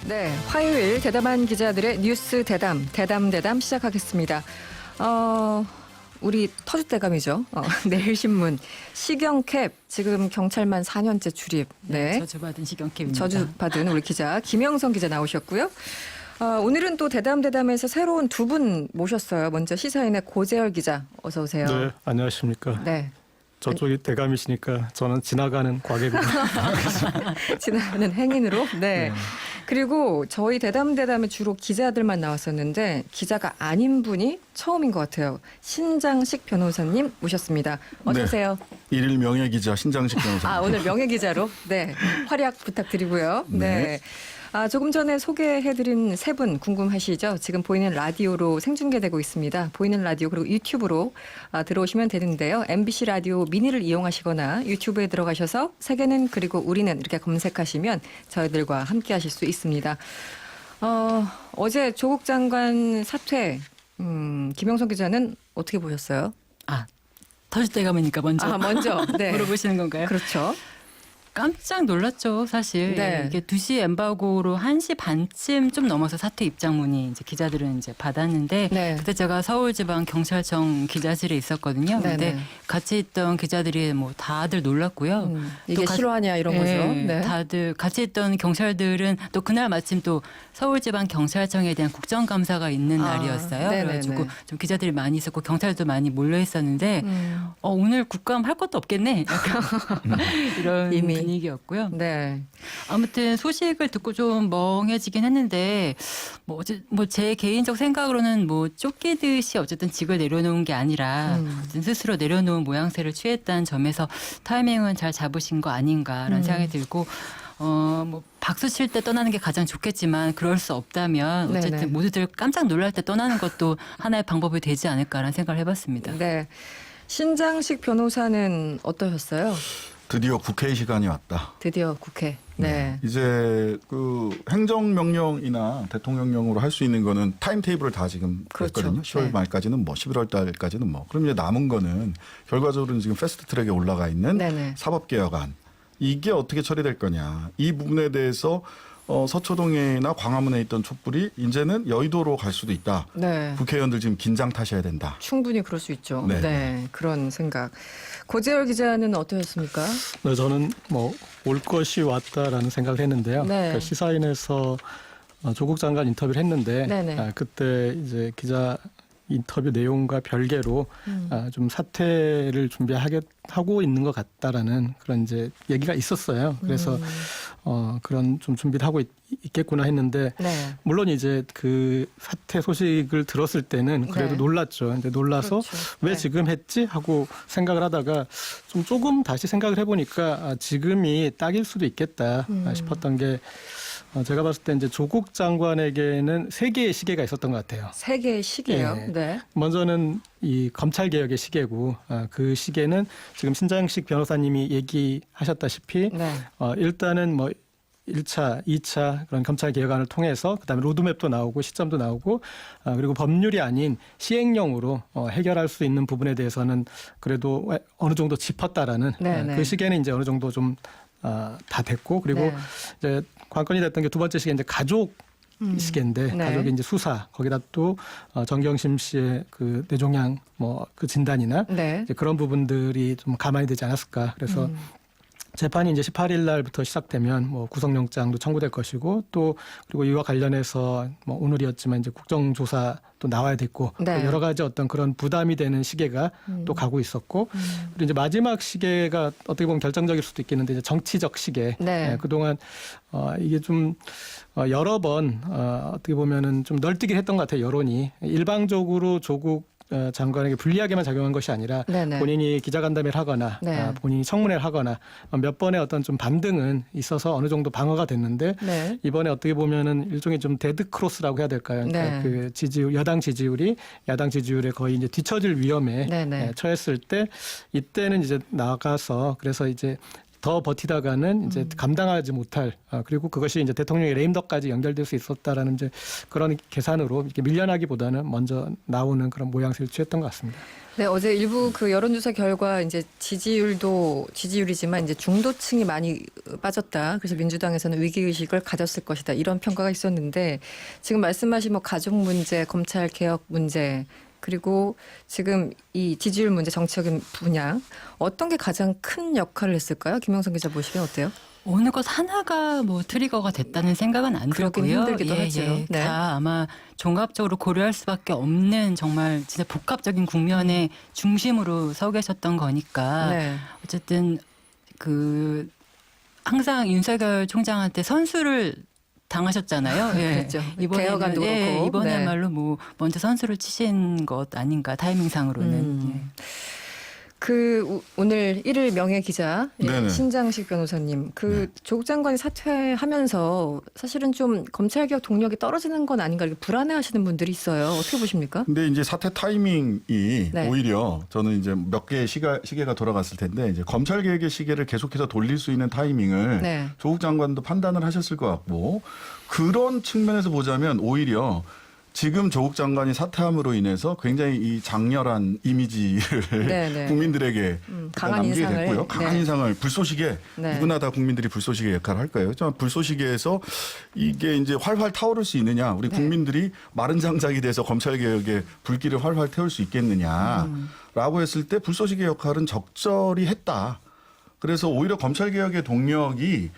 네, 화요일 대담한 기자들의 뉴스 대담 시작하겠습니다. 우리 터줏대감이죠. 내일신문 시경캡 지금 경찰만 4년째 출입. 네, 저주받은 시경캡입니다. 저주받은 우리 기자 김영선 기자 나오셨고요. 오늘은 또 대담에서 새로운 두 분 모셨어요. 먼저 시사인의 고재열 기자 어서 오세요. 네, 안녕하십니까. 네. 저쪽이 대감이시니까 저는 지나가는 과객으로. 지나가는 행인으로. 네. 그리고 저희 대담에 주로 기자들만 나왔었는데 기자가 아닌 분이 처음인 것 같아요. 신장식 변호사님 모셨습니다. 어서 오세요. 일일 명예기자 신장식 변호사. 오늘 명예기자로 네 활약 부탁드리고요. 네. 조금 전에 소개해드린 세 분 궁금하시죠? 지금 보이는 라디오로 생중계되고 있습니다. 보이는 라디오 그리고 유튜브로 들어오시면 되는데요. MBC 라디오 미니를 이용하시거나 유튜브에 들어가셔서 세계는 그리고 우리는 이렇게 검색하시면 저희들과 함께 하실 수 있습니다. 어제 조국 장관 사퇴 김영선 기자는 어떻게 보셨어요? 터줏대감이니까 먼저 네. 물어보시는 건가요? 그렇죠. 깜짝 놀랐죠, 사실. 네. 이게 2시 엠바고로 1시 반쯤 좀 넘어서 사퇴 입장문이 이제 기자들은 이제 받았는데 네. 그때 제가 서울지방경찰청 기자실에 있었거든요. 근데 네네. 같이 있던 기자들이 뭐 다들 놀랐고요. 이게 실화냐 이런 거죠. 네. 다들 같이 있던 경찰들은 또 그날 마침 또 서울지방경찰청에 대한 국정감사가 있는 날이었어요. 네네네. 그래가지고 좀 기자들이 많이 있었고 경찰도 많이 몰려 있었는데 오늘 국감 할 것도 없겠네. 약간 이런 이미. 분위기였고요. 네. 아무튼 소식을 듣고 좀 멍해지긴 했는데 뭐 제 개인적 생각으로는 뭐 쫓기듯이 어쨌든 직을 내려놓은 게 아니라 어쨌든 스스로 내려놓은 모양새를 취했다는 점에서 타이밍은 잘 잡으신 거 아닌가라는 생각이 들고 뭐 박수 칠 때 떠나는 게 가장 좋겠지만 그럴 수 없다면 어쨌든 네네. 모두들 깜짝 놀랄 때 떠나는 것도 하나의 방법이 되지 않을까라는 생각을 해봤습니다. 네. 신장식 변호사는 어떠셨어요? 드디어 국회 시간이 왔다. 드디어 국회. 네. 이제 그 행정명령이나 대통령령으로 할 수 있는 거는 타임테이블을 다 지금 그렇죠. 했거든요. 10월 네. 말까지는 11월 달까지는 그럼 이제 남은 거는 결과적으로는 지금 패스트트랙에 올라가 있는 네네. 사법개혁안. 이게 어떻게 처리될 거냐. 이 부분에 대해서 서초동이나 광화문에 있던 촛불이 이제는 여의도로 갈 수도 있다. 네. 국회의원들 지금 긴장 타셔야 된다. 충분히 그럴 수 있죠. 네. 네. 그런 생각. 고재열 기자는 어떠셨습니까? 네, 저는 올 것이 왔다라는 생각을 했는데요. 네. 그 시사인에서 조국 장관 인터뷰를 했는데 네네. 그때 이제 기자 인터뷰 내용과 별개로 좀 사퇴를 준비하고 있는 것 같다라는 그런 이제 얘기가 있었어요. 그래서 그런 좀 준비를 하고 있겠구나 했는데 네. 물론 이제 그 사퇴 소식을 들었을 때는 그래도 네. 놀랐죠. 놀랐죠. 근데 놀라서 그렇죠. 왜 네. 지금 했지 하고 생각을 하다가 조금 다시 생각을 해보니까 지금이 딱일 수도 있겠다 싶었던 게 제가 봤을 때 이제 조국 장관에게는 세 개의 시계가 있었던 것 같아요. 세 개의 시계요. 네. 네. 먼저는 이 검찰 개혁의 시계고 그 시계는 지금 신장식 변호사님이 얘기하셨다시피 네. 일단은 1차, 2차 그런 검찰 개혁안을 통해서 그다음에 로드맵도 나오고 시점도 나오고 그리고 법률이 아닌 시행령으로 해결할 수 있는 부분에 대해서는 그래도 어느 정도 짚었다라는 네네. 그 시계는 이제 어느 정도 좀 다 됐고 그리고 네. 이제 관건이 됐던 게 두 번째 시계 이제 가족 시계인데 네. 가족의 이제 수사 거기다 또 정경심 씨의 그 뇌종양 그 진단이나 네. 이제 그런 부분들이 좀 가만히 되지 않았을까 그래서 재판이 이제 18일 날부터 시작되면 구속영장도 청구될 것이고 또 그리고 이와 관련해서 오늘이었지만 이제 국정조사 또 나와야 됐고 네. 또 여러 가지 어떤 그런 부담이 되는 시계가 또 가고 있었고 그리고 이제 마지막 시계가 어떻게 보면 결정적일 수도 있겠는데 이제 정치적 시계. 네. 그동안 이게 좀 여러 번 어떻게 보면은 좀 널뛰긴 했던 것 같아요. 여론이 일방적으로 조국 장관에게 불리하게만 작용한 것이 아니라 네네. 본인이 기자간담회를 하거나 네. 본인이 청문회를 하거나 몇 번의 어떤 좀 반등은 있어서 어느 정도 방어가 됐는데 네. 이번에 어떻게 보면은 일종의 좀 데드 크로스라고 해야 될까요? 그러니까 네. 그 여당 지지율이 야당 지지율에 거의 이제 뒤처질 위험에 네네. 처했을 때 이때는 이제 나가서 그래서 이제 더 버티다가는 이제 감당하지 못할 그리고 그것이 이제 대통령의 레임덕까지 연결될 수 있었다라는 이제 그런 계산으로 이렇게 밀려나기보다는 먼저 나오는 그런 모양새를 취했던 것 같습니다. 네, 어제 일부 그 여론조사 결과 이제 지지율이지만 이제 중도층이 많이 빠졌다. 그래서 민주당에서는 위기의식을 가졌을 것이다. 이런 평가가 있었는데 지금 말씀하신 뭐 가족 문제, 검찰 개혁 문제 그리고 지금 이 지지율 문제, 정치적인 분야 어떤 게 가장 큰 역할을 했을까요? 김영선 기자 보시기엔 어때요? 어느 것 하나가 뭐 트리거가 됐다는 생각은 안 그러긴 들고요. 힘들기도 하죠. 네. 다 아마 종합적으로 고려할 수밖에 없는 정말 진짜 복합적인 국면의 중심으로 서 계셨던 거니까 네. 어쨌든 그 항상 윤석열 총장한테 선수를 당하셨잖아요. 예. 그렇죠. 개혁안도 그렇고. 이번에야말로 뭐 먼저 선수를 치신 것 아닌가 타이밍상으로는. 예. 오늘 1일 명예 기자 네네. 신장식 변호사님 조국 장관이 사퇴하면서 사실은 좀 검찰개혁 동력이 떨어지는 건 아닌가 이렇게 불안해하시는 분들이 있어요. 어떻게 보십니까? 근데 이제 사태 타이밍이 네. 오히려 저는 이제 몇 개의 시계가 돌아갔을 텐데 이제 검찰 개혁의 시계를 계속해서 돌릴 수 있는 타이밍을 네. 조국 장관도 판단을 하셨을 것 같고 그런 측면에서 보자면 오히려 지금 조국 장관이 사퇴함으로 인해서 굉장히 이 장렬한 이미지를 네. 국민들에게 강한 남기게 인상을. 됐고요. 강한 네. 인상을 불쏘시개 네. 누구나 다 국민들이 불쏘시개 역할을 할 거예요. 불쏘시개에서 이게 이제 활활 타오를 수 있느냐, 우리 네. 국민들이 마른 장작이 돼서 검찰 개혁에 불길을 활활 태울 수 있겠느냐라고 했을 때 불쏘시개 역할은 적절히 했다. 그래서 오히려 검찰개혁의 동력이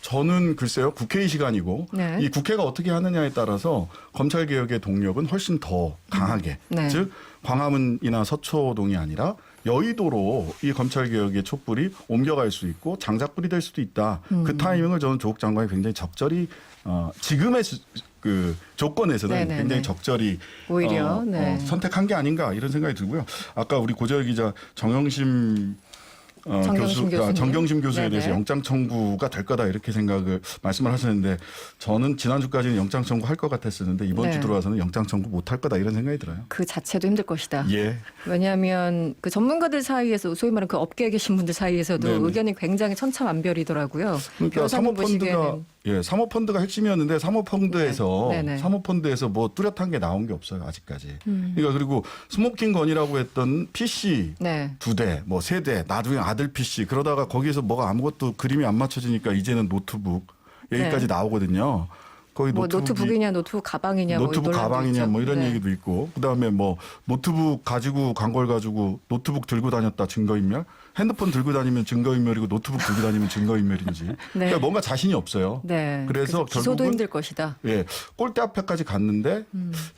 저는 글쎄요 국회의 시간이고 네. 이 국회가 어떻게 하느냐에 따라서 검찰개혁의 동력은 훨씬 더 강하게 네. 즉 광화문이나 서초동이 아니라 여의도로 이 검찰개혁의 촛불이 옮겨갈 수 있고 장작불이 될 수도 있다. 그 타이밍을 저는 조국 장관이 굉장히 적절히 지금의 그 조건에서는 네네네. 굉장히 적절히 오히려 네. 선택한 게 아닌가 이런 생각이 들고요. 아까 우리 고재열 기자 정경심 교수님. 정경심 교수에 네네. 대해서 영장 청구가 될 거다 이렇게 말씀을 하셨는데 저는 지난주까지는 영장 청구할 것 같았었는데 이번 네. 주 들어와서는 영장 청구 못할 거다 이런 생각이 들어요. 그 자체도 힘들 것이다. 예. 왜냐하면 그 전문가들 사이에서 소위 말하는 그 업계에 계신 분들 사이에서도 네네. 의견이 굉장히 천차만별이더라고요. 그러니까 변호사님 사모펀드가 보시기에는. 사모펀드가 핵심이었는데 사모펀드에서 네. 네네. 사모펀드에서 뭐 뚜렷한 게 나온 게 없어요 아직까지. 음. 그러니까 그리고 스모킹 건이라고 했던 PC 네. 2대, 뭐 3대, 나중에 아들 PC 그러다가 거기에서 뭐가 아무것도 그림이 안 맞춰지니까 이제는 노트북 얘기까지 네. 나오거든요. 거의 뭐 노트북이 노트북이냐 노트북 가방이냐 노트북 뭐 논란도 가방이냐 있죠. 뭐 이런 네. 얘기도 있고 그다음에 뭐 노트북 가지고 간 걸 가지고 노트북 들고 다녔다 증거인멸 핸드폰 들고 다니면 증거인멸이고 노트북 들고 다니면 증거인멸인지 네. 그러니까 뭔가 자신이 없어요. 네. 그래서 기소도 결국은 힘들 것이다. 예 골대 앞에까지 갔는데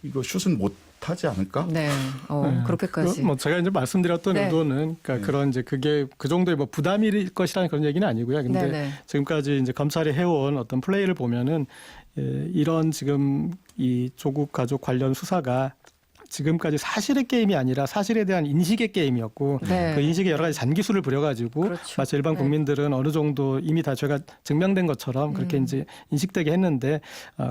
이거 슛은 못 하지 않을까? 네. 네. 그렇게까지. 뭐 제가 이제 말씀드렸던 네. 의도는 그러니까 그런 이제 그게 그 정도의 뭐 부담일 것이라는 그런 얘기는 아니고요. 근데 네네. 지금까지 이제 검찰이 해온 어떤 플레이를 보면은 이런 지금 이 조국 가족 관련 수사가 지금까지 사실의 게임이 아니라 사실에 대한 인식의 게임이었고 네. 그 인식에 여러 가지 잔기술을 부려가지고 그렇죠. 마치 일반 네. 국민들은 어느 정도 이미 다 죄가 증명된 것처럼 그렇게 이제 인식되게 했는데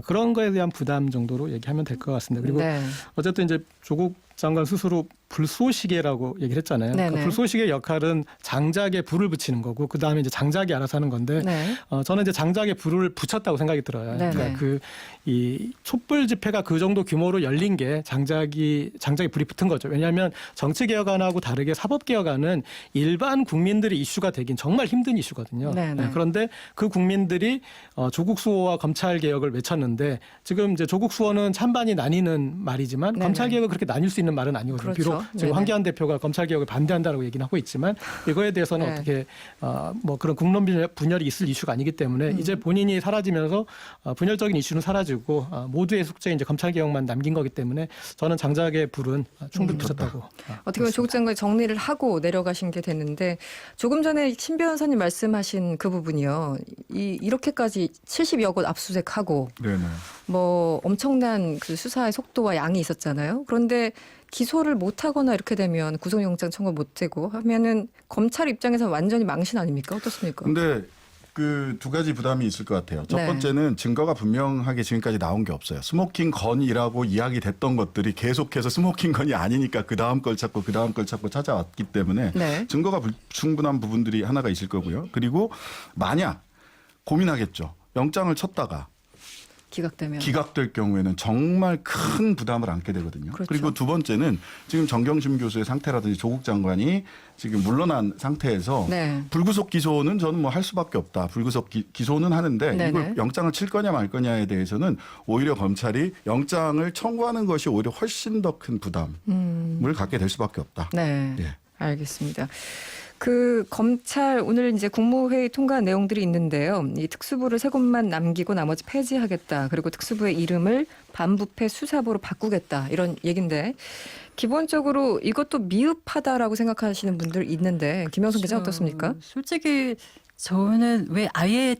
그런 거에 대한 부담 정도로 얘기하면 될 것 같습니다. 그리고 네. 어쨌든 이제 조국 장관 스스로 불쏘시개라고 얘기를 했잖아요. 네네. 그러니까 불쏘시개 역할은 장작에 불을 붙이는 거고 그 다음에 이제 장작이 알아서 하는 건데 네. 저는 이제 장작에 불을 붙였다고 생각이 들어요. 네네. 그러니까 이 촛불 집회가 그 정도 규모로 열린 게 장작에 불이 붙은 거죠. 왜냐하면 정치개혁안하고 다르게 사법개혁안은 일반 국민들의 이슈가 되긴 정말 힘든 이슈거든요. 네네. 그런데 그 국민들이 조국 수호와 검찰 개혁을 외쳤는데 지금 이제 조국 수호는 찬반이 나뉘는 말이지만 네네. 검찰 개혁을 그렇게 나뉠 수 있는 말은 아니거든요. 그렇죠. 비록 지금 네네. 황교안 대표가 검찰 개혁을 반대한다라고 얘기는 하고 있지만 이거에 대해서는 네. 어떻게 뭐 그런 국론 분열이 있을 이슈가 아니기 때문에 이제 본인이 사라지면서 분열적인 이슈는 사라지고 모두의 숙제 이제 검찰 개혁만 남긴 거기 때문에 저는 장작의 불은 충분히 붙였다고. 어떻게 보면 조국 장관이 정리를 하고 내려가신 게 됐는데 조금 전에 신 변호사님 말씀하신 그 부분이요. 이렇게까지 70여 곳 압수수색하고 네네. 뭐 엄청난 그 수사의 속도와 양이 있었잖아요. 그런데 기소를 못하거나 이렇게 되면 구속영장 청구 못되고 하면은 검찰 입장에서 완전히 망신 아닙니까? 어떻습니까? 근데 그 두 가지 부담이 있을 것 같아요. 첫 네. 번째는 증거가 분명하게 지금까지 나온 게 없어요. 스모킹 건이라고 이야기됐던 것들이 계속해서 스모킹 건이 아니니까 그 다음 걸 찾고 그 다음 걸 찾고 찾아왔기 때문에 네. 증거가 불충분한 부분들이 하나가 있을 거고요. 그리고 만약 고민하겠죠. 영장을 쳤다가 기각되면. 기각될 경우에는 정말 큰 부담을 안게 되거든요. 그렇죠. 그리고 두 번째는 지금 정경심 교수의 상태라든지 조국 장관이 지금 물러난 상태에서 네. 불구속 기소는 저는 뭐 할 수밖에 없다. 불구속 기소는 하는데 네네. 이걸 영장을 칠 거냐 말 거냐에 대해서는 오히려 검찰이 영장을 청구하는 것이 오히려 훨씬 더 큰 부담을 갖게 될 수밖에 없다. 네. 예. 알겠습니다. 그 검찰 오늘 이제 국무회의 통과한 내용들이 있는데요. 이 특수부를 세 곳만 남기고 나머지 폐지하겠다. 그리고 특수부의 이름을 반부패 수사부로 바꾸겠다. 이런 얘기인데 기본적으로 이것도 미흡하다라고 생각하시는 분들 있는데 김영선 기자 어떻습니까? 솔직히 저는 왜 아예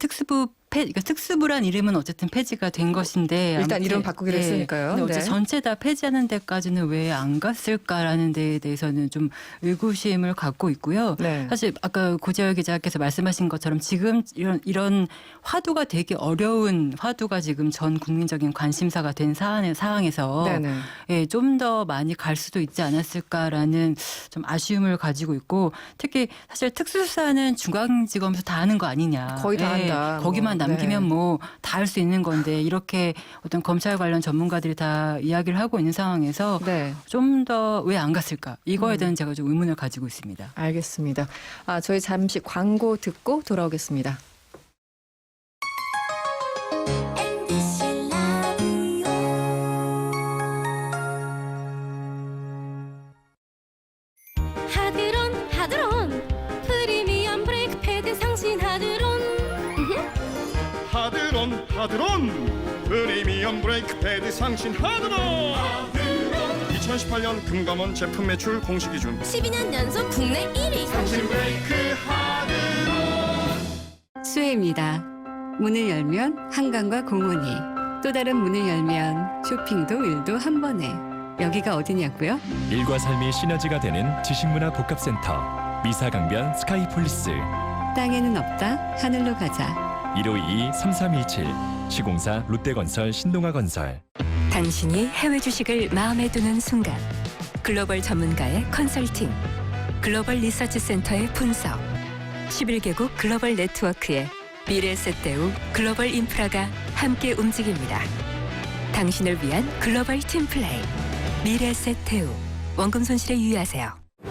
그러니까 특수부란 이름은 어쨌든 폐지가 된 것인데 일단 아무튼, 이름 바꾸기로 예. 했으니까요. 근데 어째 네. 전체 다 폐지하는 데까지는 왜 안 갔을까라는 데에 대해서는 좀 의구심을 갖고 있고요. 네. 사실 아까 고재열 기자께서 말씀하신 것처럼 지금 이런 화두가 되게 어려운 화두가 지금 전 국민적인 관심사가 된 사항에서 네네. 예, 좀 더 많이 갈 수도 있지 않았을까라는 좀 아쉬움을 가지고 있고 특히 사실 특수수사는 중앙지검에서 다 하는 거 아니냐. 거의 다 예, 한다. 거기만 뭐, 남기면 네. 뭐 다 할 수 있는 건데 이렇게 어떤 검찰 관련 전문가들이 다 이야기를 하고 있는 상황에서 네. 좀 더 왜 안 갔을까? 이거에 대한 제가 좀 의문을 가지고 있습니다. 알겠습니다. 저희 잠시 광고 듣고 돌아오겠습니다. MBC 라디오 하드론 프리미엄 브레이크 패드 상신 하드론 하드론 프리미엄 브레이크 패드 상신 하드론 2018년 금감원 제품 매출 공시 기준 12년 연속 국내 1위 상신 브레이크 하드론 수혜입니다. 문을 열면 한강과 공원이, 또 다른 문을 열면 쇼핑도 일도 한 번에. 여기가 어디냐고요? 일과 삶이 시너지가 되는 지식문화 복합센터 미사강변 스카이폴리스 땅에는 없다, 하늘로 가자. 1522-3317 시공사 롯데건설 신동아건설. 당신이 해외 주식을 마음에 두는 순간 글로벌 전문가의 컨설팅, 글로벌 리서치 센터의 분석, 11개국 글로벌 네트워크의 미래에셋대우 글로벌 인프라가 함께 움직입니다. 당신을 위한 글로벌 팀플레이 미래에셋대우. 원금 손실에 유의하세요.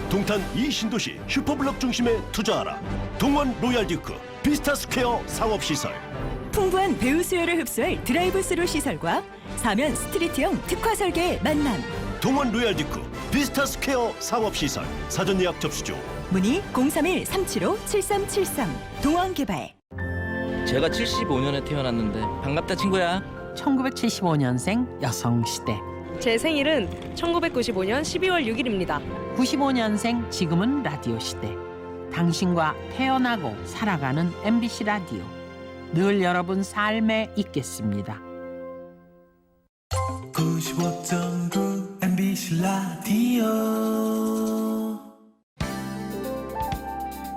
동탄 이 신도시 슈퍼블록 중심에 투자하라. 동원 로얄듀크 비스타스퀘어 상업시설. 풍부한 배우 수요를 흡수할 드라이브스루 시설과 사면 스트리트형 특화 설계의 만남. 동원 로얄듀크 비스타스퀘어 상업시설. 사전 예약 접수 중. 문의 031-375-7373 동원개발. 제가 75년에 태어났는데 반갑다 친구야. 1975년생 여성시대. 제 생일은 1995년 12월 6일입니다. 95년생 지금은 라디오 시대. 당신과 태어나고 살아가는 MBC 라디오. 늘 여러분 삶에 있겠습니다. 95.9 MBC 라디오.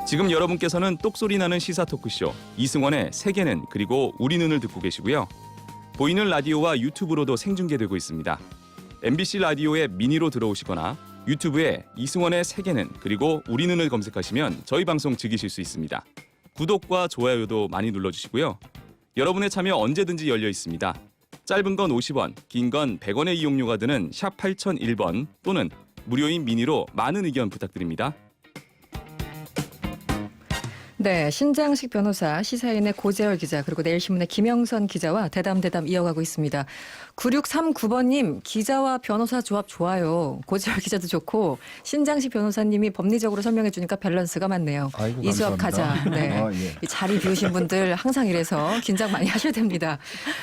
지금 여러분께서는 똑소리 나는 시사 토크쇼 이승원의 세계는 그리고 우리 눈을 듣고 계시고요. 보이는 라디오와 유튜브로도 생중계되고 있습니다. MBC 라디오의 미니로 들어오시거나 유튜브에 이승원의 세계는 그리고 우리 눈을 검색하시면 저희 방송 즐기실 수 있습니다. 구독과 좋아요도 많이 눌러주시고요. 여러분의 참여 언제든지 열려 있습니다. 짧은 건 50원, 긴 건 100원의 이용료가 드는 샵 8001번 또는 무료인 미니로 많은 의견 부탁드립니다. 네, 신장식 변호사, 시사인의 고재열 기자, 그리고 내일신문의 김영선 기자와 대담 이어가고 있습니다. 9639번님, 기자와 변호사 조합 좋아요. 고재열 기자도 좋고 신장식 변호사님이 법리적으로 설명해 주니까 밸런스가 맞네요. 아이고, 이 조합 감사합니다. 가자. 네. 예. 이 자리 비우신 분들 항상 이래서 긴장 많이 하셔야 됩니다.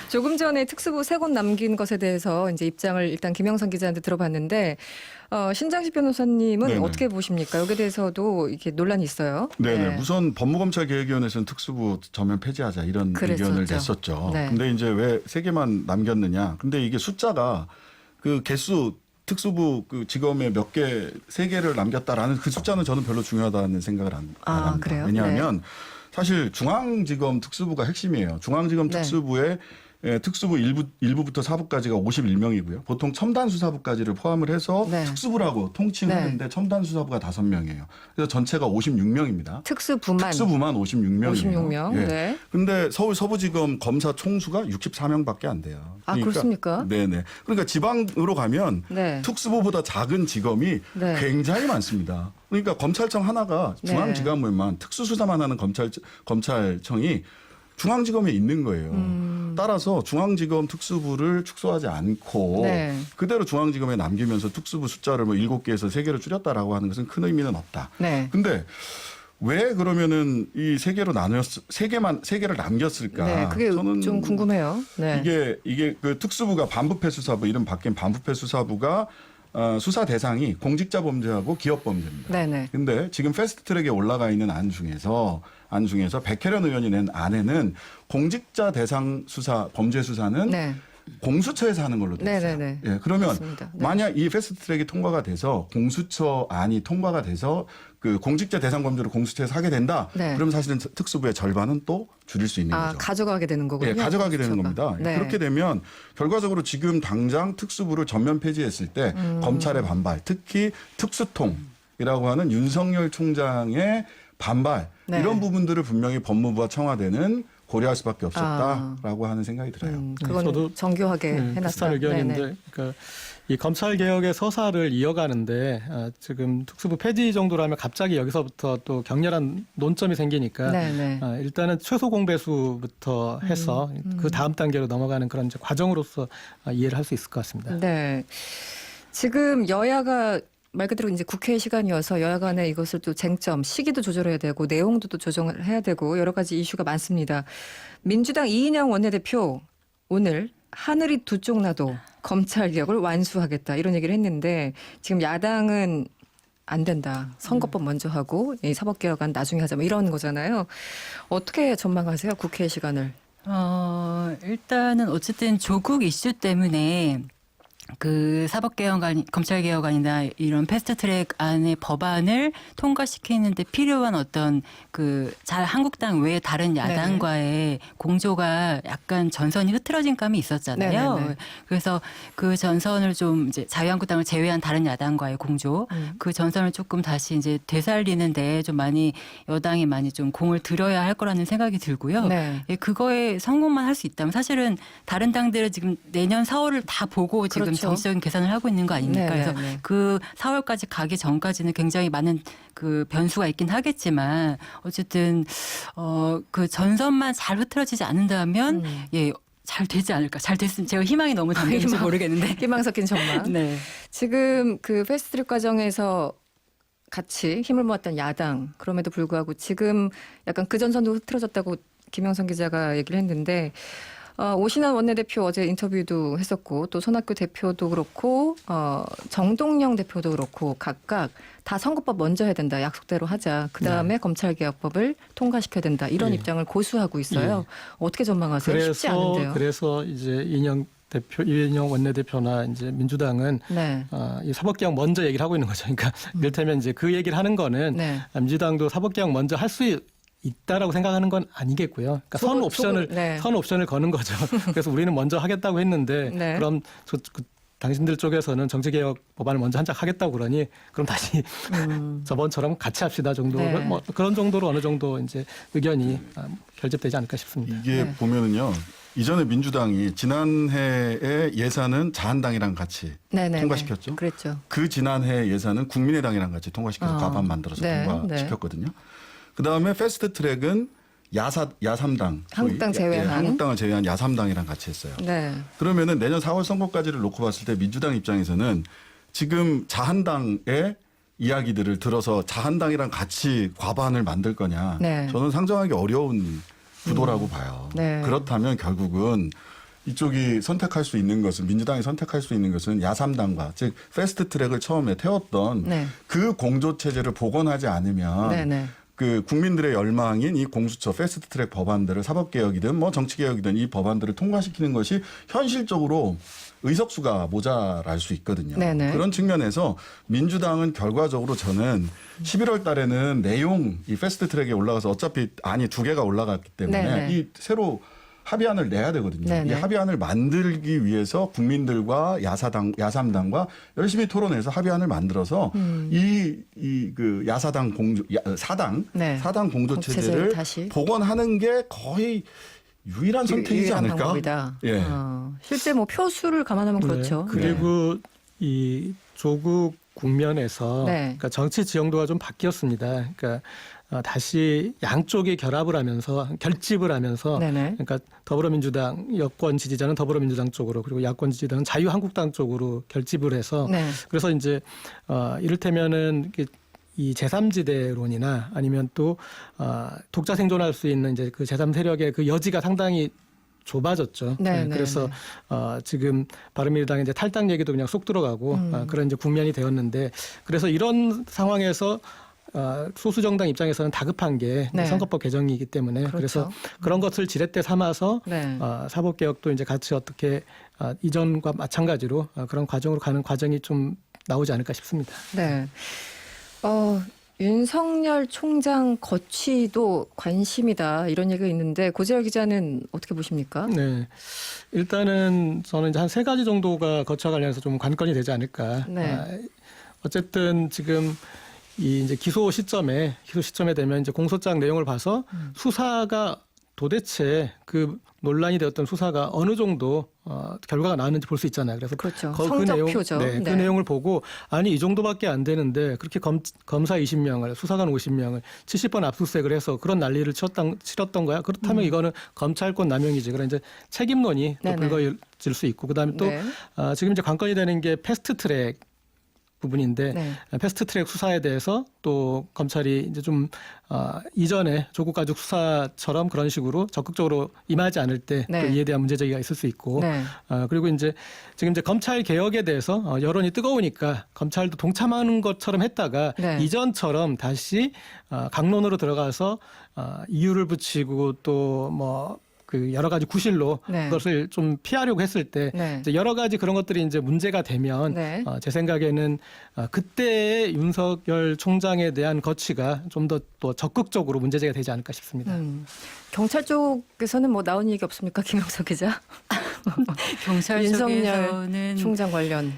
조금 전에 특수부 3곳 남긴 것에 대해서 이제 입장을 일단 김영선 기자한테 들어봤는데 신장식 변호사님은 네네. 어떻게 보십니까? 여기에 대해서도 이렇게 논란이 있어요. 네네. 네. 우선 법무검찰개혁위원회에서는 특수부 전면 폐지하자 이런 그랬었죠. 의견을 냈었죠. 네. 근데 이제 왜 3개만 남겼느냐. 근데 이게 숫자가 그 개수 특수부 그 지검에 몇 개, 3개를 남겼다라는 그 숫자는 저는 별로 중요하다는 생각을 안 합니다. 그래요? 왜냐하면 사실 중앙지검 특수부가 핵심이에요. 중앙지검 네. 특수부의 특수부 1부부터 4부까지가 51명이고요. 보통 첨단수사부까지를 포함을 해서 네. 특수부라고 통칭하는데 첨단수사부가 5명이에요. 그래서 전체가 56명입니다. 특수부만 56명이에요. 56명. 예. 네. 근데 서울 서부지검 검사 총수가 64명밖에 안 돼요. 아, 그렇습니까? 네네. 그러니까 지방으로 가면 네. 특수부보다 작은 지검이 네. 굉장히 많습니다. 그러니까 검찰청 하나가 네. 중앙지검만 특수수사만 하는 검찰청이 중앙지검에 있는 거예요. 따라서 중앙지검 특수부를 축소하지 않고 네. 그대로 중앙지검에 남기면서 특수부 숫자를 뭐 7개에서 3개로 줄였다라고 하는 것은 큰 의미는 없다. 네. 근데 왜 그러면은 이 3개로 세 개를 남겼을까? 네, 그게 저는 좀 궁금해요. 네. 이게 그 특수부가 반부패 수사부 이름 바뀐 반부패 수사부가 수사 대상이 공직자 범죄하고 기업 범죄입니다. 네네. 근데 지금 패스트트랙에 올라가 있는 안 중에서 백혜련 의원이 낸 안에는 공직자 대상 수사 범죄 수사는 네. 공수처에서 하는 걸로 돼 있어요. 네네네. 예, 그러면 맞습니다. 네. 만약 이 패스트트랙이 통과가 돼서 공수처 안이 통과가 돼서 그 공직자 대상 범죄를 공수처에서 하게 된다. 네. 그럼 사실은 특수부의 절반은 또 줄일 수 있는 거죠. 가져가게 되는 거군요. 예, 가져가게 되는 겁니다. 네. 그렇게 되면 결과적으로 지금 당장 특수부를 전면 폐지했을 때 검찰의 반발, 특히 특수통이라고 하는 윤석열 총장의 반발 네. 이런 부분들을 분명히 법무부와 청와대는 고려할 수밖에 없었다라고 하는 생각이 들어요. 그건 저도 정교하게 해놨다. 비슷한 의견인데, 네네. 그러니까 이 검찰 개혁의 서사를 이어가는데 지금 특수부 폐지 정도라면 갑자기 여기서부터 또 격렬한 논점이 생기니까 네네. 일단은 최소 공배수부터 해서 그 다음 단계로 넘어가는 그런 이제 과정으로서 이해를 할 수 있을 것 같습니다. 네. 지금 여야가 말 그대로 이제 국회 시간이어서 여야 간에 이것을 또 쟁점, 시기도 조절해야 되고 내용도 또 조정을 해야 되고 여러 가지 이슈가 많습니다. 민주당 이인영 원내대표 오늘 하늘이 두 쪽 나도 검찰 개혁을 완수하겠다 이런 얘기를 했는데 지금 야당은 안 된다. 선거법 먼저 하고 이 사법개혁안 나중에 하자 뭐 이런 거잖아요. 어떻게 전망하세요? 국회 시간을. 일단은 어쨌든 조국 이슈 때문에 그 사법개혁안, 검찰개혁안이나 이런 패스트트랙 안의 법안을 통과시키는데 필요한 어떤 한국당 외 다른 야당과의 공조가 약간 전선이 흐트러진 감이 있었잖아요. 네네네. 그래서 그 전선을 좀 이제 자유한국당을 제외한 다른 야당과의 공조, 그 전선을 조금 다시 이제 되살리는데 좀 많이 여당이 많이 좀 공을 들여야 할 거라는 생각이 들고요. 네. 예, 그거에 성공만 할 수 있다면 사실은 다른 당들은 지금 내년 4월을 다 보고 지금 그렇죠. 정치적인 계산을 하고 있는 거 아닙니까? 네네네. 그래서 그 4월까지 가기 전까지는 굉장히 많은 그 변수가 있긴 하겠지만 어쨌든 그 전선만 잘 흐트러지지 않는다면 예. 잘 되지 않을까? 잘 됐으면 제가 희망이 너무 담겼는지 모르겠는데. 희망 섞인 전망. 네. 지금 그 패스트트랙 과정에서 같이 힘을 모았던 야당 그럼에도 불구하고 지금 약간 그 전선도 흐트러졌다고 김영선 기자가 얘기를 했는데 오신환 원내대표 어제 인터뷰도 했었고 또 손학규 대표도 그렇고 정동영 대표도 그렇고 각각 다 선거법 먼저 해야 된다. 약속대로 하자. 그다음에 검찰개혁법을 통과시켜야 된다. 이런 입장을 고수하고 있어요. 어떻게 전망하세요? 쉽지 않은데요. 그래서 이제 이인영 원내대표나 이제 민주당은 네. 이 사법개혁 먼저 얘기를 하고 있는 거죠. 그러니까 이를테면 이제 그 얘기를 하는 거는 네. 민주당도 사법개혁 먼저 할 수 있다라고 생각하는 건 아니겠고요. 그러니까 선 옵션을 거는 거죠. 그래서 우리는 먼저 하겠다고 했는데 네. 그럼 당신들 쪽에서는 정치개혁 법안을 먼저 한작 하겠다고 그러니 그럼 다시 저번처럼 같이 합시다 정도로 네. 뭐 그런 정도로 어느 정도 이제 의견이 결집되지 않을까 싶습니다. 이게 네. 보면은요. 이전에 민주당이 지난해에 예산은 자한당이랑 같이 네네네. 통과시켰죠. 그랬죠. 그 지난해 예산은 국민의당이랑 같이 통과시켜서 과반 만들어서 네. 통과시켰거든요. 그다음에 패스트트랙은 야3당 한국당 제외한 한국당을 제외한 야3당이랑 같이 했어요. 네. 그러면은 내년 4월 선거까지를 놓고 봤을 때 민주당 입장에서는 지금 자한당의 이야기들을 들어서 자한당이랑 같이 과반을 만들 거냐. 네. 저는 상정하기 어려운 구도라고 봐요. 네. 그렇다면 결국은 이쪽이 선택할 수 있는 것은 민주당이 선택할 수 있는 것은 야3당과 즉 패스트트랙을 처음에 태웠던 네. 그 공조 체제를 복원하지 않으면 네네. 그 국민들의 열망인 이 공수처 패스트트랙 법안들을 사법개혁이든 뭐 정치개혁이든 이 법안들을 통과시키는 것이 현실적으로 의석수가 모자랄 수 있거든요. 네네. 그런 측면에서 민주당은 결과적으로 저는 11월 달에는 내용 이 패스트트랙에 올라가서 어차피 안이 2개가 올라갔기 때문에 네네. 이 새로 합의안을 내야 되거든요. 네네. 이 합의안을 만들기 위해서 국민들과 야삼당과 열심히 토론해서 합의안을 만들어서 그 야사당 사당 공조 체제를 다시 복원하는 게 거의 유일한 선택이지 유일한 않을까? 방법이다. 예. 실제 뭐 표수를 감안하면 그렇죠. 네. 그리고 이 조국 국면에서 네. 그러니까 정치 지형도가 좀 바뀌었습니다. 그러니까 다시 양쪽이 결합을 하면서 결집을 하면서 네네. 그러니까 더불어민주당 여권 지지자는 더불어민주당 쪽으로 그리고 야권 지지자는 자유한국당 쪽으로 결집을 해서 네. 그래서 이제 이를테면은 이 제3지대론이나 아니면 또 독자 생존할 수 있는 이제 그 제3세력의 그 여지가 상당히 좁아졌죠. 네, 네, 그래서 지금 바른미래당의 이제 탈당 얘기도 그냥 쏙 들어가고 그런 이제 국면이 되었는데 그래서 이런 상황에서 소수 정당 입장에서는 다급한 게 네. 선거법 개정이기 때문에 그렇죠. 그래서 그런 것을 지렛대 삼아서 네. 사법개혁도 이제 같이 어떻게 이전과 마찬가지로 그런 과정으로 가는 과정이 좀 나오지 않을까 싶습니다. 네. 윤석열 총장 거취도 관심이다 이런 얘기가 있는데 고재열 기자는 어떻게 보십니까? 네, 일단은 저는 이제 한 3가지 정도가 거취와 관련해서 좀 관건이 되지 않을까. 네. 어쨌든 지금 이 이제 기소 시점에 되면 이제 공소장 내용을 봐서 수사가 도대체 그 논란이 되었던 수사가 어느 정도 결과가 나왔는지 볼 수 있잖아요. 그래서 그렇죠. 그 성적표죠. 내용, 그 네. 내용을 보고 아니 이 정도밖에 안 되는데 그렇게 검사 20명을 수사관 50명을 70번 압수수색을 해서 그런 난리를 치렀던 거야. 그렇다면 이거는 검찰권 남용이지. 그런 이제 책임론이 또 네네. 불거질 수 있고 그다음에 또 네. 지금 이제 관건이 되는 게 패스트트랙 부분인데 네. 패스트트랙 수사에 대해서 또 검찰이 이제 좀 이전에 조국 가족 수사처럼 그런 식으로 적극적으로 임하지 않을 때 네. 또 이에 대한 문제 제기가 있을 수 있고 네. 그리고 이제 지금 이제 검찰 개혁에 대해서 여론이 뜨거우니까 검찰도 동참하는 것처럼 했다가 네. 이전처럼 다시 강론으로 들어가서 이유를 붙이고 또 뭐 그 여러 가지 구실로 네. 그것을 좀 피하려고 했을 때 네. 이제 여러 가지 그런 것들이 이제 문제가 되면 네. 제 생각에는 그때의 윤석열 총장에 대한 거취가 좀 더 또 적극적으로 문제제기가 되지 않을까 싶습니다. 경찰 쪽에서는 뭐 나온 얘기 없습니까, 김영석 기자? 경찰 윤석열 쪽에서는 총장 관련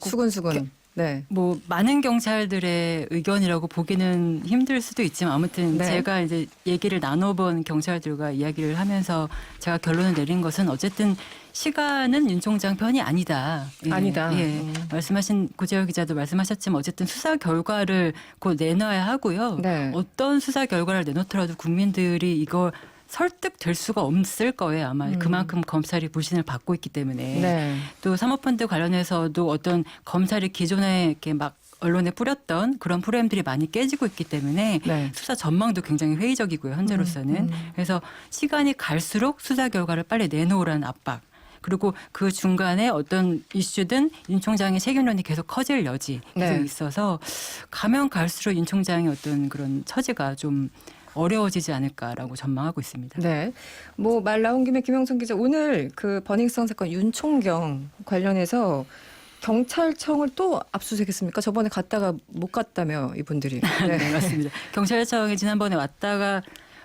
수근수근. 네. 뭐 많은 경찰들의 의견이라고 보기는 힘들 수도 있지만 아무튼 네. 제가 이제 얘기를 나눠본 경찰들과 이야기를 하면서 제가 결론을 내린 것은 어쨌든 시간은 윤 총장 편이 아니다. 예. 아니다. 예. 말씀하신 고재열 기자도 말씀하셨지만 어쨌든 수사 결과를 곧 내놔야 하고요. 네. 어떤 수사 결과를 내놓더라도 국민들이 이걸 설득될 수가 없을 거예요. 아마 그만큼 검찰이 불신을 받고 있기 때문에. 네. 또 사모펀드 관련해서도 어떤 검찰이 기존에 이렇게 막 언론에 뿌렸던 그런 프레임들이 많이 깨지고 있기 때문에 네. 수사 전망도 굉장히 회의적이고요. 현재로서는. 그래서 시간이 갈수록 수사 결과를 빨리 내놓으라는 압박. 그리고 그 중간에 어떤 이슈든 윤 총장의 책임론이 계속 커질 여지 계속 네. 있어서 가면 갈수록 윤 총장의 어떤 그런 처지가 좀 어려워지지 않을까라고 전망하고 있습니다. 네. 뭐 말 나온 김에 김영선 기자 오늘 그 버닝썬 사건 윤총경 관련해서 경찰청을 또 압수수색했습니까? 저번에 갔다가 못 갔다며 이분들이. 네. 네, 맞습니다. 경찰청에 지난번에 왔다가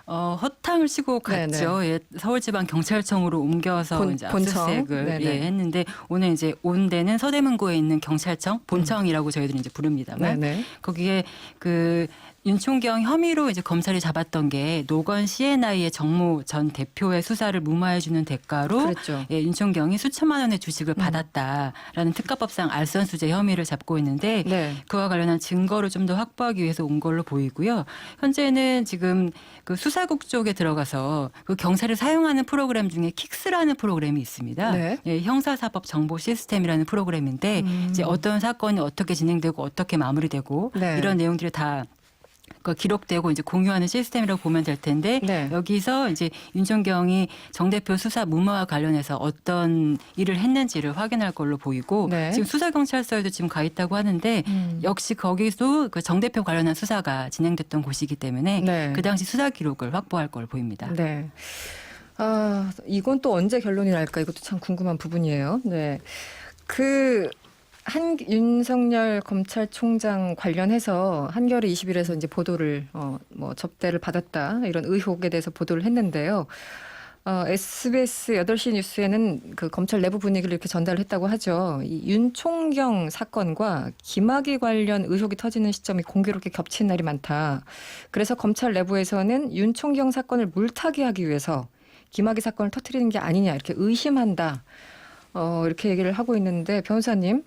허탕을 치고 갔죠. 예, 서울지방경찰청으로 옮겨서 이제 압수수색을 했는데 오늘 이제 온 데는 서대문구에 있는 경찰청 본청이라고 저희들이 이제 부릅니다만 거기에 그 윤총경 혐의로 이제 검찰이 잡았던 게 노건 CNI의 정모 전 대표의 수사를 무마해주는 대가로 예, 윤총경이 수천만 원의 주식을 받았다라는 특가법상 알선수재 혐의를 잡고 있는데 그와 관련한 증거를 좀 더 확보하기 위해서 온 걸로 보이고요. 현재는 지금 그 수사국 쪽에 들어가서 그 경찰이 사용하는 프로그램 중에 킥스라는 프로그램이 있습니다. 예, 형사사법 정보 시스템이라는 프로그램인데 이제 어떤 사건이 어떻게 진행되고 어떻게 마무리되고 이런 내용들이 다 기록되고 이제 공유하는 시스템이라고 보면 될 텐데 네. 여기서 이제 윤종경이 정 대표 수사 무마와 관련해서 어떤 일을 했는지를 확인할 걸로 보이고 네. 지금 수사경찰서에도 지금 가 있다고 하는데 역시 거기도 그 정 대표 관련한 수사가 진행됐던 곳이기 때문에 네. 그 당시 수사 기록을 확보할 걸로 보입니다. 네. 아, 이건 또 언제 결론이 날까? 이것도 참 궁금한 부분이에요. 네. 윤석열 검찰총장 관련해서 한겨레 20일에서 이제 보도를 접대를 받았다 이런 의혹에 대해서 보도를 했는데요. SBS 8시 뉴스에는 그 검찰 내부 분위기를 이렇게 전달을 했다고 하죠. 이 윤총경 사건과 김학의 관련 의혹이 터지는 시점이 공교롭게 겹친 날이 많다. 그래서 검찰 내부에서는 윤총경 사건을 물타기 하기 위해서 김학의 사건을 터뜨리는 게 아니냐 이렇게 의심한다. 이렇게 얘기를 하고 있는데 변호사님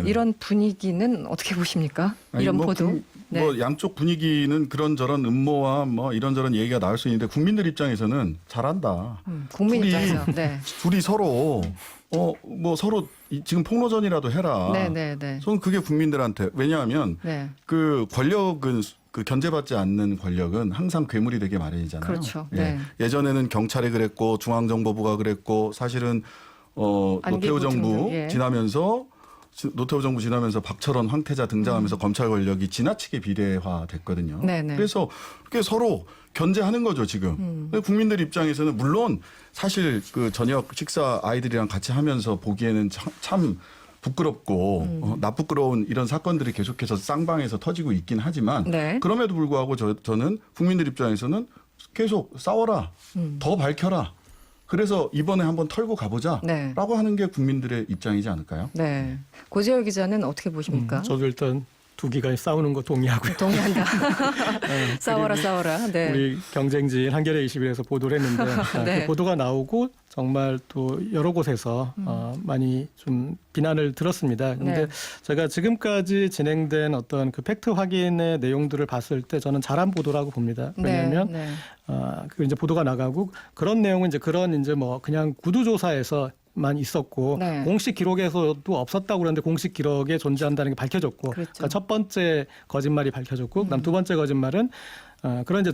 이런 분위기는 어떻게 보십니까? 이런 보도. 뭐 양쪽 분위기는 그런저런 음모와 뭐 이런저런 얘기가 나올 수 있는데 국민들 입장에서는 잘한다. 국민 입장에서. 네. 둘이 서로 뭐 서로 지금 폭로전이라도 해라. 네. 저는 그게 국민들한테 왜냐하면 네. 그 권력은 그 견제받지 않는 권력은 항상 괴물이 되게 마련이잖아요. 그렇죠. 예. 네. 예전에는 경찰이 그랬고 중앙정보부가 그랬고 사실은 노태우 정부 지나면서 노태우 정부 지나면서 박철원, 황태자 등장하면서 검찰 권력이 지나치게 비례화됐거든요. 네네. 그래서 그게 서로 견제하는 거죠 지금. 국민들 입장에서는 물론 사실 그 저녁 식사 아이들이랑 같이 하면서 보기에는 참 부끄럽고 나부끄러운 이런 사건들이 계속해서 쌍방에서 터지고 있긴 하지만 네. 그럼에도 불구하고 저는 국민들 입장에서는 계속 싸워라, 더 밝혀라. 그래서 이번에 한번 털고 가보자라고 네. 하는 게 국민들의 입장이지 않을까요? 네. 고재열 기자는 어떻게 보십니까? 저도 일단 두 기관이 싸우는 거 동의하고요. 동의한다. 싸워라. 네. 우리 경쟁지인 한겨레 21에서 보도를 했는데 네. 그 보도가 나오고 정말 또 여러 곳에서 많이 좀 비난을 들었습니다. 그런데 네. 제가 지금까지 진행된 어떤 그 팩트 확인의 내용들을 봤을 때 저는 잘한 보도라고 봅니다. 왜냐하면 네. 그 이제 보도가 나가고 그런 내용은 이제 뭐 그냥 구두조사에서 만 있었고 네. 공식 기록에서도 없었다고 그러는데 공식 기록에 존재한다는 게 밝혀졌고 그렇죠. 그러니까 첫 번째 거짓말이 밝혀졌고 그다음 두 번째 거짓말은 그런 이제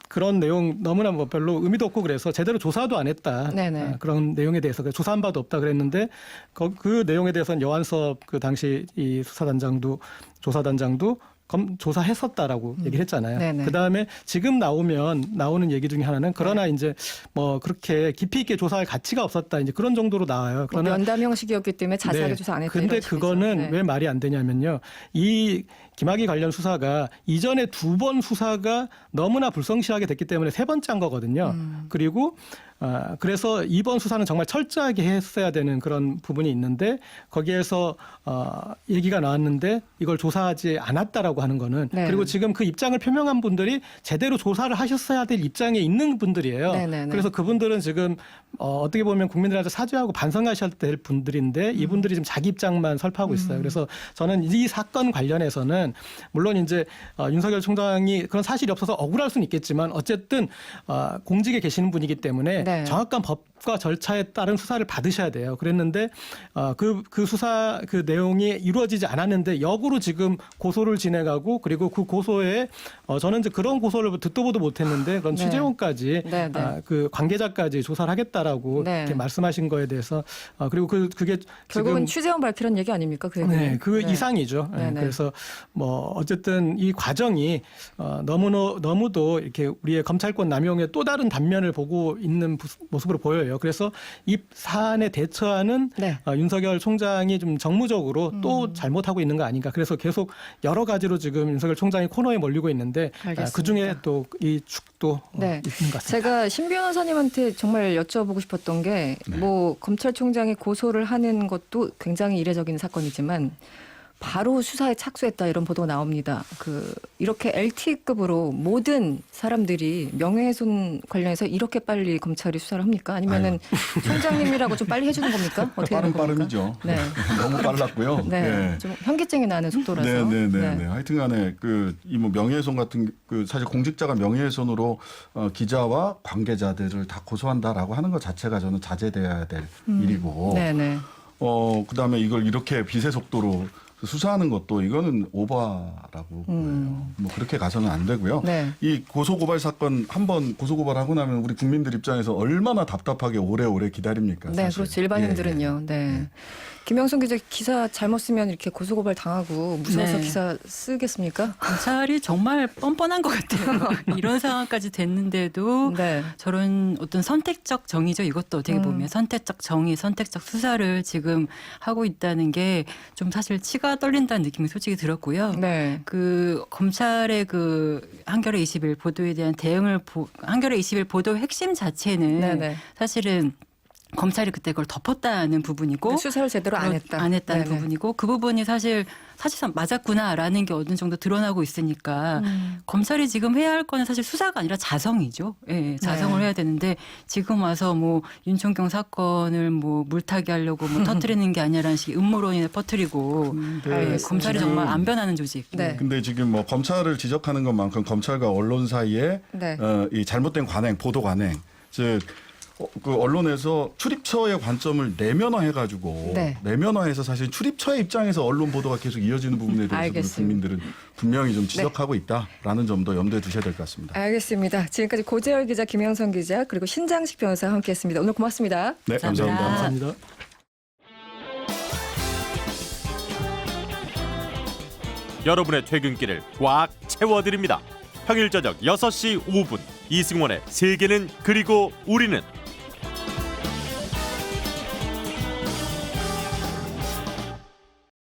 그런 내용 너무나 뭐 별로 의미도 없고 그래서 제대로 조사도 안 했다. 네네. 그런 내용에 대해서 조사한 바도 없다 그랬는데 그 내용에 대해서는 여한섭 그 당시 이 조사단장도 조사했었다라고 얘기를 했잖아요. 네네. 그다음에 지금 나오는 얘기 중에 하나는 그러나 이제 뭐 그렇게 깊이 있게 조사할 가치가 없었다. 이제 그런 정도로 나와요. 그러나 면담 형식이었기 때문에 자세하게 조사 안 했다. 근데 그거는 왜 말이 안 되냐면요. 이 김학의 관련 수사가 이전에 2번 수사가 너무나 불성실하게 됐기 때문에 3번째 한 거거든요. 그리고 그래서 이번 수사는 정말 철저하게 했어야 되는 그런 부분이 있는데 거기에서 얘기가 나왔는데 이걸 조사하지 않았다라고 하는 거는 네. 그리고 지금 그 입장을 표명한 분들이 제대로 조사를 하셨어야 될 입장에 있는 분들이에요. 네네네. 그래서 그분들은 지금 어떻게 보면 국민들한테 사죄하고 반성하셔야 될 분들인데 이분들이 지금 자기 입장만 설파하고 있어요. 그래서 저는 이 사건 관련해서는 물론 이제 윤석열 총장이 그런 사실이 없어서 억울할 수는 있겠지만 어쨌든 공직에 계시는 분이기 때문에 네. 정확한 법과 절차에 따른 수사를 받으셔야 돼요. 그랬는데 그 수사 그 내용이 이루어지지 않았는데 역으로 지금 고소를 진행하고 그리고 그 고소에 저는 이제 그런 고소를 듣도 보도 못했는데 그런 네. 취재원까지 네. 그 관계자까지 조사를 하겠다라고 네. 이렇게 말씀하신 거에 대해서 그리고 그게 결국은 지금 취재원 밝히는 얘기 아닙니까? 그 얘기는? 네, 그 네. 이상이죠. 네, 네네. 그래서 뭐 어쨌든 이 과정이 너무도 이렇게 우리의 검찰권 남용의 또 다른 단면을 보고 있는 모습으로 보여요. 그래서 이 사안에 대처하는 네. 윤석열 총장이 좀 정무적으로 또 잘못하고 있는 거 아닌가. 그래서 계속 여러 가지로 지금 윤석열 총장이 코너에 몰리고 있는데 알겠습니다. 그 중에 또 이 축도 네. 있는 것 같습니다. 제가 신 변호사님한테 정말 여쭤보고 싶었던 게 뭐 검찰총장이 고소를 하는 것도 굉장히 이례적인 사건이지만 바로 수사에 착수했다 이런 보도가 나옵니다. 이렇게 LTE급으로 모든 사람들이 명예훼손 관련해서 이렇게 빨리 검찰이 수사를 합니까? 아니면은 총장님이라고 좀 빨리 해주는 겁니까? 어떻게 하는 겁니까? 빠름이죠. 네. 너무 빨랐고요. 네. 좀 현기증이 나는 속도라서. 네. 하여튼간에 이 뭐 명예훼손 같은 사실 공직자가 명예훼손으로 기자와 관계자들을 다 고소한다라고 하는 것 자체가 저는 자제돼야 될 일이고. 네네. 그다음에 이걸 이렇게 빛의 속도로 수사하는 것도 이거는 오바라고 보여요. 뭐 그렇게 가서는 안 되고요. 네. 이 고소고발 사건 한번 고소고발하고 나면 우리 국민들 입장에서 얼마나 답답하게 오래오래 기다립니까? 네, 사실. 그렇죠. 일반인들은요. 네. 김영선 기자 기사 잘못 쓰면 이렇게 고소고발 당하고 무서워서 네. 기사 쓰겠습니까? 검찰이 정말 뻔뻔한 것 같아요. 이런 상황까지 됐는데도 네. 저런 어떤 선택적 정의죠. 이것도 어떻게 보면 선택적 정의, 선택적 수사를 지금 하고 있다는 게 좀 사실 치가 떨린다는 느낌이 솔직히 들었고요. 네. 그 검찰의 그 한겨레 20일 보도에 대한 대응을 한겨레 20일 보도의 핵심 자체는 네네. 사실은 검찰이 그때 그걸 덮었다는 부분이고 수사를 제대로 안 했다. 안 했다는 네네. 부분이고 그 부분이 사실상 맞았구나라는 게 어느 정도 드러나고 있으니까 검찰이 지금 해야 할 거는 사실 수사가 아니라 자성이죠. 예, 자성을 네. 해야 되는데 지금 와서 뭐 윤총경 사건을 뭐 물타기 하려고 뭐 터뜨리는 게 아니라는 식의 음모론을 퍼뜨리고 예, 검찰이 정말 안 변하는 조직. 네. 근데 지금 뭐 검찰을 지적하는 것만큼 검찰과 언론 사이에 네. 이 잘못된 관행, 보도 관행, 즉 그 언론에서 출입처의 관점을 내면화해가지고 네. 내면화해서 사실 출입처의 입장에서 언론 보도가 계속 이어지는 부분에 대해서 알겠습니다. 국민들은 분명히 좀 지적하고 있다라는 점도 염두에 두셔야 될 것 같습니다. 알겠습니다. 지금까지 고재열 기자, 김영선 기자 그리고 신장식 변호사와 함께했습니다. 오늘 고맙습니다. 네, 감사합니다. 감사합니다. 여러분의 퇴근길을 꽉 채워드립니다. 평일 저녁 6시 5분 이승원의 세계는 그리고 우리는